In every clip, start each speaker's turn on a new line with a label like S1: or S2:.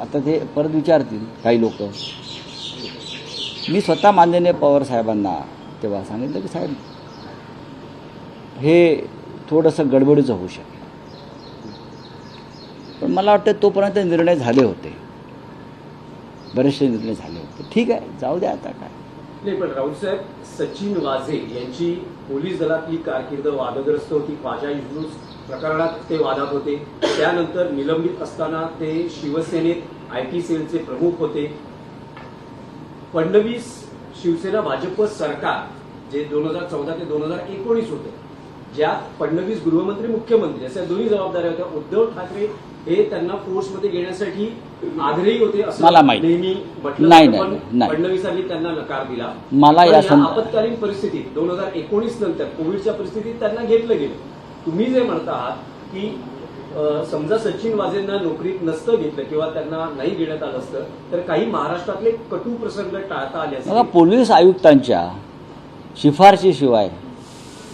S1: आता ते परत विचारतील काही लोक. मी स्वतः माननीय पवार साहेबांना तेव्हा सांगितलं की साहेब हे थोडंसं गडबडीचं होऊ शकेल, पण मला वाटतं तोपर्यंत निर्णय झाले होते, बरेचसे निर्णय झाले होते. ठीक आहे, जाऊ द्या आता काय.
S2: नाही, पण राऊतसाहेब, सचिन वाझे यांची पोलीस दलातली कारकीर्द वादग्रस्त होती. ख्वाजा इल्तुमिश प्रकरणात ते वादात होते. त्यानंतर निलंबित असताना ते शिवसेनेत IT सेलचे प्रमुख होते. फडणवीस शिवसेना भाजप सरकार जे 2014 ते 2019 होतं, ज्यात फडणवीस गृहमंत्री मुख्यमंत्री अशा दोन्ही जबाबदाऱ्या होत्या. उद्धव ठाकरे हे त्यांना फोर्समध्ये घेण्यासाठी आग्रही होते असं
S1: मला माहिती
S2: नेहमी म्हटलं
S1: नाही,
S2: जातं, पण
S1: नाही.
S2: फडणवीसांनी त्यांना नकार दिला.
S1: मला
S2: पण
S1: या
S2: आपत्कालीन परिस्थितीत 2019 नंतर कोविडच्या परिस्थितीत त्यांना घेतलं गेलं. तुम्ही जे म्हणता आहात की समजा सचिन वाझेंना नोकरीत नसतं घेतलं किंवा त्यांना नाही घेण्यात आलं असतं तर काही महाराष्ट्रातले कटू प्रसंग टाळता आले असते.
S1: बघा, पोलीस आयुक्तांच्या शिफारशीशिवाय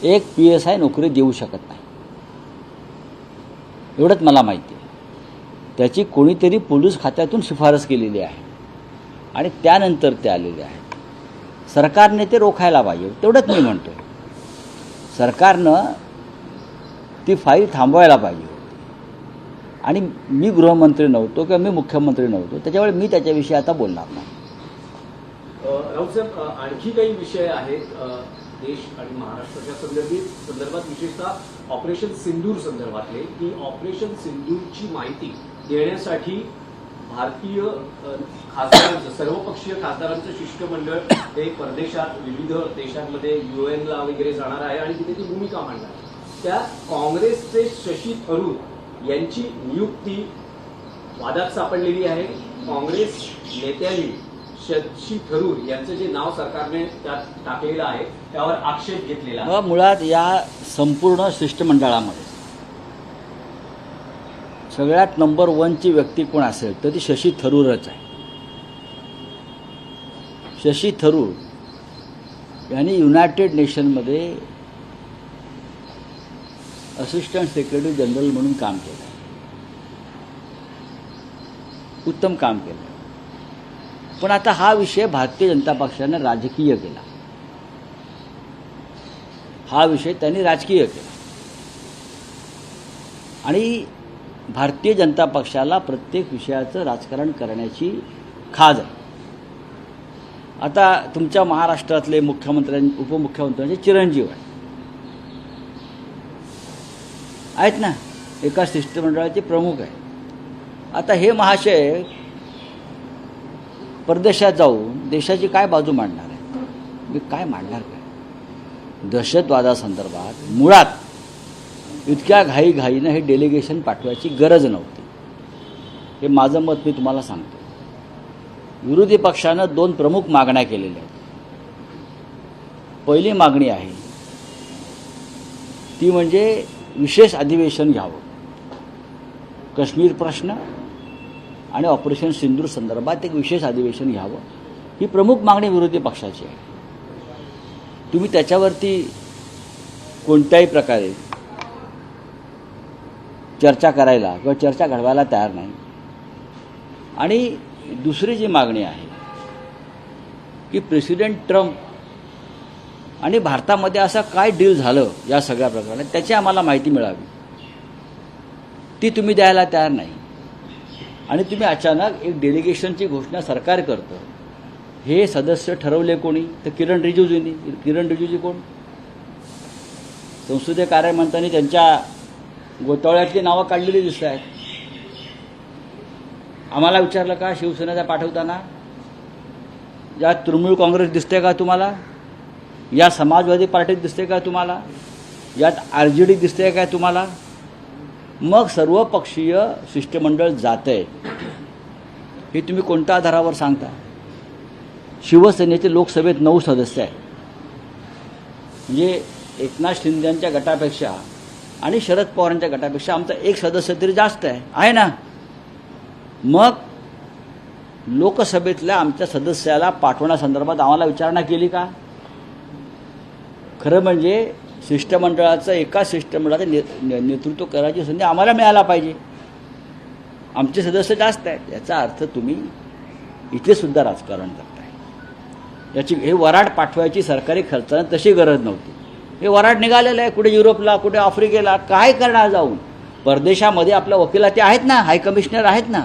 S1: एक PSI नोकरी देऊ शकत नाही, एवढंच मला माहिती आहे. त्याची कोणीतरी पोलीस खात्यातून शिफारस केलेली आहे आणि त्यानंतर ते आलेले आहेत. सरकारने ते रोखायला पाहिजे, तेवढंच मी म्हणतो. सरकारनं ती फाईल थांबवायला पाहिजे होती. आणि मी गृहमंत्री नव्हतो किंवा मी मुख्यमंत्री नव्हतो, त्याच्यामुळे मी त्याच्याविषयी आता बोलणार नाही.
S2: राऊतसाहेब, आणखी काही विषय आहेत देश आणि महाराष्ट्राच्या संदर्भात, विशेषतः ऑपरेशन सिंदूर संदर्भातले, की ऑपरेशन सिंदूरची माहिती देण्यासाठी भारतीय खासदारांचं, सर्वपक्षीय खासदारांचं शिष्टमंडळ हे परदेशात विविध देशांमध्ये UN वगैरे जाणार आहे आणि तिथे ती भूमिका मांडणार आहे. त्यात काँग्रेसचे शशी थरूर यांची नियुक्ती वादात सापडलेली आहे. काँग्रेस नेत्यांनी शशी थरूर यांचं जे नाव सरकारने त्यात टाकलेलं आहे त्यावर आक्षेप घेतलेला आहे.
S1: मुळात या संपूर्ण शिष्टमंडळामध्ये सगळ्यात नंबर 1ची व्यक्ती कोण असेल तर ती शशी थरूरच आहे. शशी थरूर यांनी युनायटेड नेशनमध्ये असिस्टंट सेक्रेटरी जनरल म्हणून काम केलं, उत्तम काम केलं. पण आता हा विषय भारतीय जनता पक्षाने राजकीय केला, हा विषय त्यांनी राजकीय केला. आणि भारतीय जनता पक्षाला प्रत्येक विषयाचं राजकारण करण्याची खाज आहे. आता तुमच्या महाराष्ट्रातले उपमुख्यमंत्र्यांचे चिरंजीव आहेत ना, एका शिष्टमंडळाचे प्रमुख आहे. आता हे महाशय परदेशात जाऊन देशाची काय बाजू मांडणार आहे? मी काय मांडणार काय? दहशतवादासंदर्भात मुळात इतक्या घाईघाईनं हे डेलिगेशन पाठवायची गरज नव्हती. हे माझं मत मी तुम्हाला सांगतो. विरोधी पक्षानं 2 प्रमुख मागण्या केलेल्या आहेत. पहिली मागणी आहे ती म्हणजे विशेष अधिवेशन घ्यावं, काश्मीर प्रश्न आणि ऑपरेशन सिंदूर संदर्भात एक विशेष अधिवेशन घ्यावं, ही प्रमुख मागणी विरोधी पक्षाची आहे. तुम्ही त्याच्यावरती कोणत्याही प्रकारे चर्चा करायला किंवा चर्चा घडवायला तयार नाही. आणि दुसरी जी मागणी आहे की प्रेसिडेंट ट्रम्प आणि भारतामध्ये असं काय डील झालं या सगळ्या प्रकरणात त्याची आम्हाला माहिती मिळावी, ती तुम्ही द्यायला तयार नाही. आणि तुम्ही अचानक एक डेलिगेशनची घोषणा सरकार करतं. हे सदस्य ठरवले कोणी तर किरण रिजिजूंनी. किरण रिजिजू कोण? संसदीय कार्यमंत्र्यांनी त्यांच्या गोतावळ्यातली नावं काढलेली दिसत आहेत. आम्हाला विचारलं का शिवसेनेचा पाठवताना? या तृणमूल काँग्रेस दिसते का तुम्हाला? या समाजवादी पार्टीत दिसते का तुम्हाला? यात RJD दिसते का तुम्हाला? मग सर्वपक्षीय शिष्टमंडळ जातंय हे तुम्ही कोणत्या आधारावर सांगता? शिवसेनेचे लोकसभेत 9 सदस्य आहेत, म्हणजे एकनाथ शिंदेंच्या गटापेक्षा आणि शरद पवारांच्या गटापेक्षा आमचा 1 सदस्य तरी जास्त आहे ना. मग लोकसभेतल्या आमच्या सदस्याला पाठवण्यासंदर्भात आम्हाला विचारणा केली का? खरं म्हणजे शिष्टमंडळाचं एका शिष्टमंडळाचं नेतृत्व करायची संधी आम्हाला मिळायला पाहिजे. आमचे सदस्य जास्त आहेत, याचा अर्थ तुम्ही इथे सुद्धा राजकारण करताय. याची हे वराड पाठवायची सरकारी खर्चानं तशी गरज नव्हती. हे वराड निघालेलं आहे, कुठे युरोपला, कुठे आफ्रिकेला, काय करणार जाऊन. परदेशामध्ये आपल्या वकिला ते आहेत ना, हाय कमिशनर आहेत ना,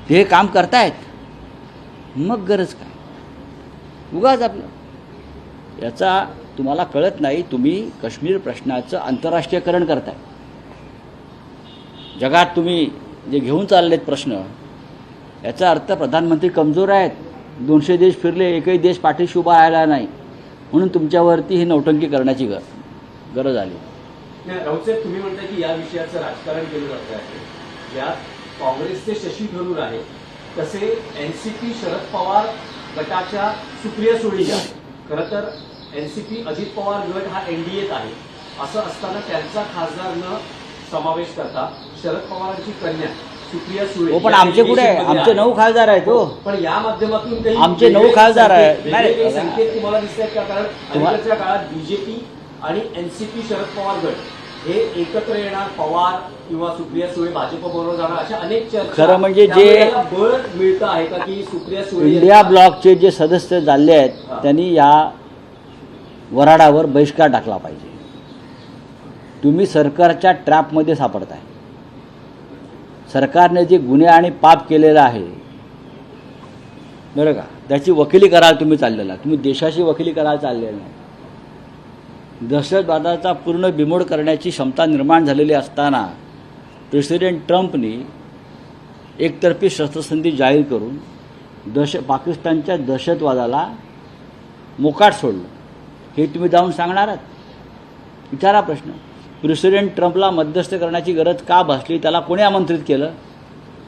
S1: ते हे काम करतायत. मग गरज काय उगाच आपलं. याचा तुम्हाला कळत नाही. तुम्ही काश्मीर प्रश्नाचं आंतरराष्ट्रीयकरण करताय. जगात तुम्ही जे घेऊन चाललेत प्रश्न, याचा अर्थ प्रधानमंत्री कमजोर आहेत, 200 देश फिरले, एकही देश पाठीशी उभा राहिला नाही, म्हणून तुमच्यावरती ही नौटंकी करण्याची गरज आली.
S2: नाही, राऊत साहेब, तुम्ही म्हणताय की या विषयाचं राजकारण केलं जात आहे. ज्यात काँग्रेसचे शशी थरूर आहे, तसे एनसीपी शरद पवार गटाच्या सुप्रिया सुळे आहे. खरं तर एनसीपी अजित पवार गट हा एनडीएत आहे. असं असताना त्यांचा खासदार न समावेश करता शरद पवारांची कन्या सुप्रिया सुळे,
S1: हो, पण आमचे कुठे आहे? आमचे 9 खासदार आहेत. हो,
S2: पण या माध्यमातून काही
S1: आमचे 9 खासदार आहेत.
S2: वेगवेगळे संकेत तुम्हाला दिसत आहेत का? कारण अलीकडच्या काळात बीजेपी आणि एनसीपी शरद पवार गट हे एकत्र येणार, पवार किंवा सुप्रिया सुळे भाजपबरोबर जाणार, अशा अनेक चर्चा.
S1: खरं म्हणजे जे
S2: बळ मिळतं आहे का की सुप्रिया सुळे
S1: इंडिया ब्लॉकचे जे सदस्य झाले आहेत, त्यांनी या वराडावर बहिष्कार टाकला पाहिजे. तुम्ही सरकारच्या ट्रॅपमध्ये सापडताय. सरकारने जे गुन्हे आणि पाप केलेलं आहे, बरं का, त्याची वकिली करायला तुम्ही चाललेला. तुम्ही देशाची वकिली करायला चाललेला नाही. दहशतवादाचा पूर्ण बिमोड करण्याची क्षमता निर्माण झालेली असताना प्रेसिडेंट ट्रम्पनी एकतर्फी शस्त्रसंधी जाहीर करून पाकिस्तानच्या दहशतवादाला मोकाट सोडलं. हे तुम्ही जाऊन सांगणार आहात? विचारा प्रश्न. प्रेसिडेंट ट्रम्पला मध्यस्थ करण्याची गरज का भासली, त्याला कोणी आमंत्रित केलं,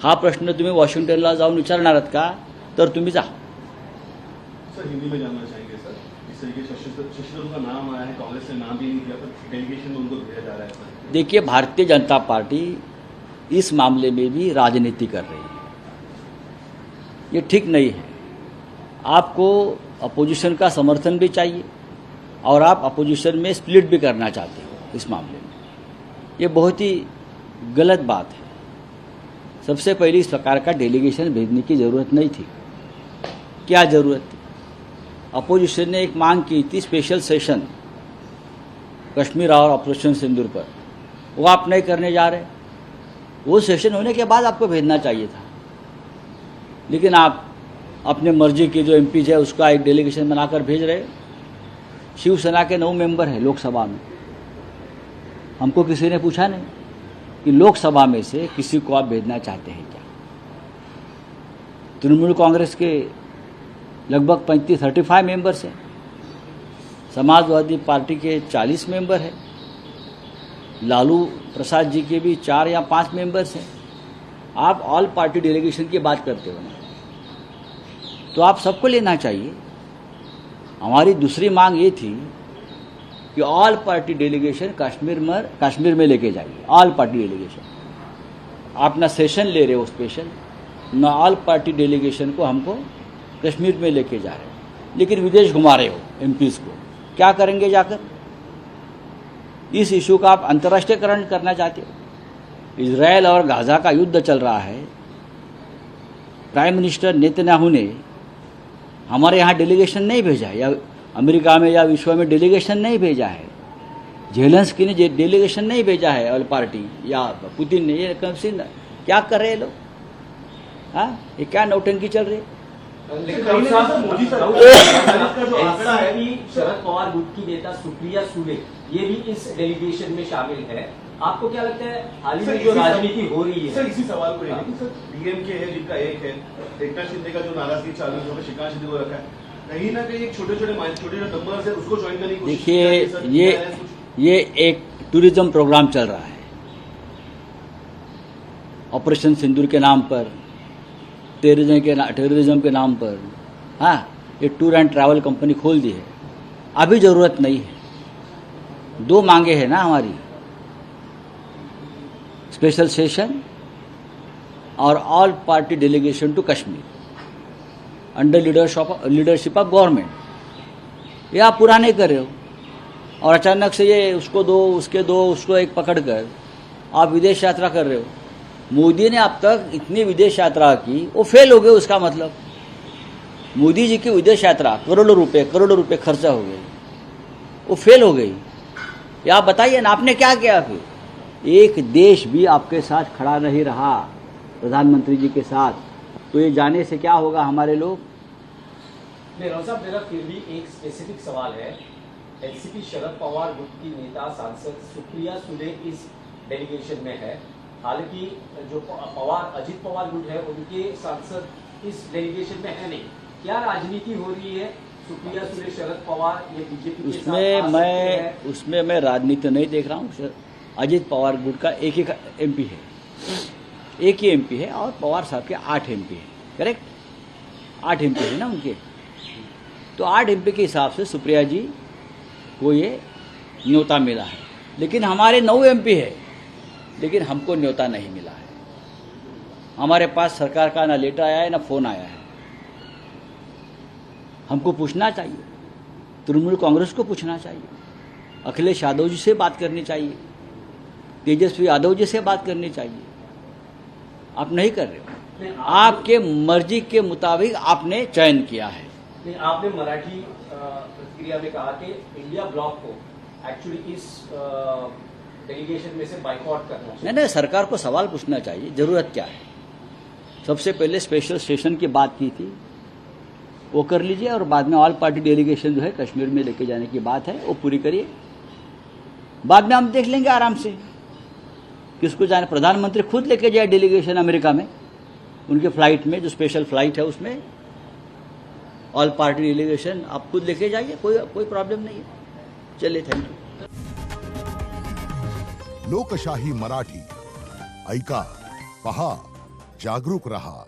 S1: हा प्रश्न तुम्ही वॉशिंग्टनला जाऊन विचारणार आहात का? तर तुम्ही जा.
S3: सर, हिंदी में जानना चाहेंगे सर, इस तरीके शशि थरूर का नाम आया है, कांग्रेस ने नाम भी नहीं दिया, पर डेलीगेशन में उनको भेजा जा रहा है सर.
S1: देखिए, भारतीय जनता पार्टी इस मामले में भी राजनीति कर रही है. ये ठीक नहीं है. आपको अपोजिशन का समर्थन भी चाहिए और आप अपोजिशन में स्प्लिट भी करना चाहते हो इस मामले में. ये बहुत ही गलत बात है. सबसे पहले इस प्रकार का डेलीगेशन भेजने की ज़रूरत नहीं थी. क्या ज़रूरत थी? अपोजिशन ने एक मांग की थी, स्पेशल सेशन कश्मीर और ऑपरेशन सिंदूर पर. वो आप नहीं करने जा रहे. वो सेशन होने के बाद आपको भेजना चाहिए था, लेकिन आप अपने मर्जी के जो एमपीज है उसका एक डेलीगेशन बनाकर भेज रहे. शिवसेना के 9 मेंबर हैं लोकसभा में. हमको किसी ने पूछा नहीं कि लोकसभा में से किसी को आप भेजना चाहते हैं क्या. तृणमूल कांग्रेस के लगभग 35 मेंबर्स हैं. समाजवादी पार्टी के 40 मेंबर हैं. लालू प्रसाद जी के भी 4 या 5 मेंबर्स हैं. आप ऑल पार्टी डेलीगेशन की बात करते हो ना, तो आप सबको लेना चाहिए. हमारी दूसरी मांग ये थी कि ऑल पार्टी डेलीगेशन कश्मीर में लेके जाइए. All party delegation. आप ना सेशन ले रहे हो स्पेशल, ना ऑल पार्टी डेलीगेशन को हमको कश्मीर में लेके जा रहे हो, लेकिन विदेश घुमा रहे हो एमपीज को. क्या करेंगे जाकर? इस इशू का आप अंतर्राष्ट्रीयकरण करना चाहते हो. इजराइल और गाज़ा का युद्ध चल रहा है. प्राइम मिनिस्टर नेतन्याहू ने हमारे यहाँ डेलीगेशन नहीं भेजा है, या अमेरिका में या विश्व में डेलीगेशन नहीं भेजा है. जेलेंस्की ने डेलीगेशन नहीं भेजा है ऑल पार्टी, या पुतिन ने. ये क्या कर रहे हैं लोग? हाँ, ये क्या नौटंकी चल रही है?
S2: लेकिन
S3: कहीं ना कहीं मोदी सरकार
S2: का
S3: जो आंकड़ा है,
S2: शरद पवार गुट की नेता सुप्रिया सुळे ये भी इस डेलीगेशन में शामिल है. आपको क्या लगता है हाल ही में जो राजनीति हो रही है?
S3: सर, इसी सवाल को लेकर सर, डीएमके है जिनका एक है, एकनाथ शिंदे का जो नाराजगी चालू है, उन्होंने शिकायत शिंदे को रखा है, कहीं ना कहीं एक छोटे नंबर है उसको ज्वाइन करने की कोशिश.
S1: देखिए, ये एक टूरिज्म प्रोग्राम चल रहा है ऑपरेशन सिंदूर के नाम पर, टेररिज्म के नाम पर. हाँ, ये टूर एंड ट्रैवल कंपनी खोल दी है. अभी ज़रूरत नहीं है. 2 मांगे हैं ना हमारी, स्पेशल सेशन और all party delegation to Kashmir under leadership of government. ये आप पूरा नहीं कर रहे हो, और अचानक से ये उसको दो, उसके दो, उसको एक पकड़ कर आप विदेश यात्रा कर रहे हो. मोदी ने अब तक इतनी विदेश यात्रा की, वो फेल हो गए। उसका मतलब मोदी जी की विदेश यात्रा करोड़ों रुपए खर्चा हो गए, वो फेल हो गई। या आप बताइए ना, आपने क्या किया फिर? एक देश भी आपके साथ खड़ा नहीं रहा प्रधानमंत्री जी के साथ, तो ये जाने से क्या होगा हमारे लोग?
S2: नहीं राव साहब, मेरा फिर भी एक स्पेसिफिक सवाल है। एनसीपी शरद पवार गुट की नेता सांसद सुप्रिया सुले इस डेलीगेशन में है, हालांकि जो अजित पवार गुट है उनके सांसद इस डेलीगेशन में है नहीं। क्या राजनीति हो रही है? सुप्रिया सुले, शरद पवार, ये बीजेपी के साथ आ सकते हैं?
S1: उसमें मैं राजनीति नहीं देख रहा हूँ। अजित पवार गुट का एक ही एमपी है, एक ही एमपी है, और पवार साहब के 8 एमपी है। करेक्ट, 8 एमपी है ना उनके। तो 8 एमपी के हिसाब से सुप्रिया जी को ये न्योता मिला है, लेकिन हमारे 9 एमपी है, लेकिन हमको न्योता नहीं मिला है। हमारे पास सरकार का ना लेटर आया है ना फोन आया है। हमको पूछना चाहिए, तृणमूल कांग्रेस को पूछना चाहिए, अखिलेश यादव जी से बात करनी चाहिए, तेजस्वी यादव जी से बात करनी चाहिए। आप नहीं कर रहे हो। आपके मर्जी के मुताबिक आपने चयन किया है।
S2: नहीं, आपने मराठी प्रतिक्रिया में कहा कि इंडिया ब्लॉक को एक्चुअली इस डेलीगेशन में से बाइकआउट करना चाहिए।
S1: नहीं, सरकार को सवाल पूछना चाहिए, जरूरत क्या है। सबसे पहले स्पेशल स्टेशन की बात की थी, वो कर लीजिए, और बाद में ऑल पार्टी डेलीगेशन जो है कश्मीर में लेके जाने की बात है वो पूरी करिए। बाद में हम देख लेंगे आराम से किसको जाना। प्रधानमंत्री खुद लेके जाए डेलीगेशन अमेरिका में, उनके फ्लाइट में, जो स्पेशल फ्लाइट है उसमें ऑल पार्टी डेलीगेशन आप खुद लेके जाइए, कोई प्रॉब्लम नहीं है। चलिए, थैंक यू।
S4: लोकशाही मराठी ऐका, पहा, जागरूक रहा।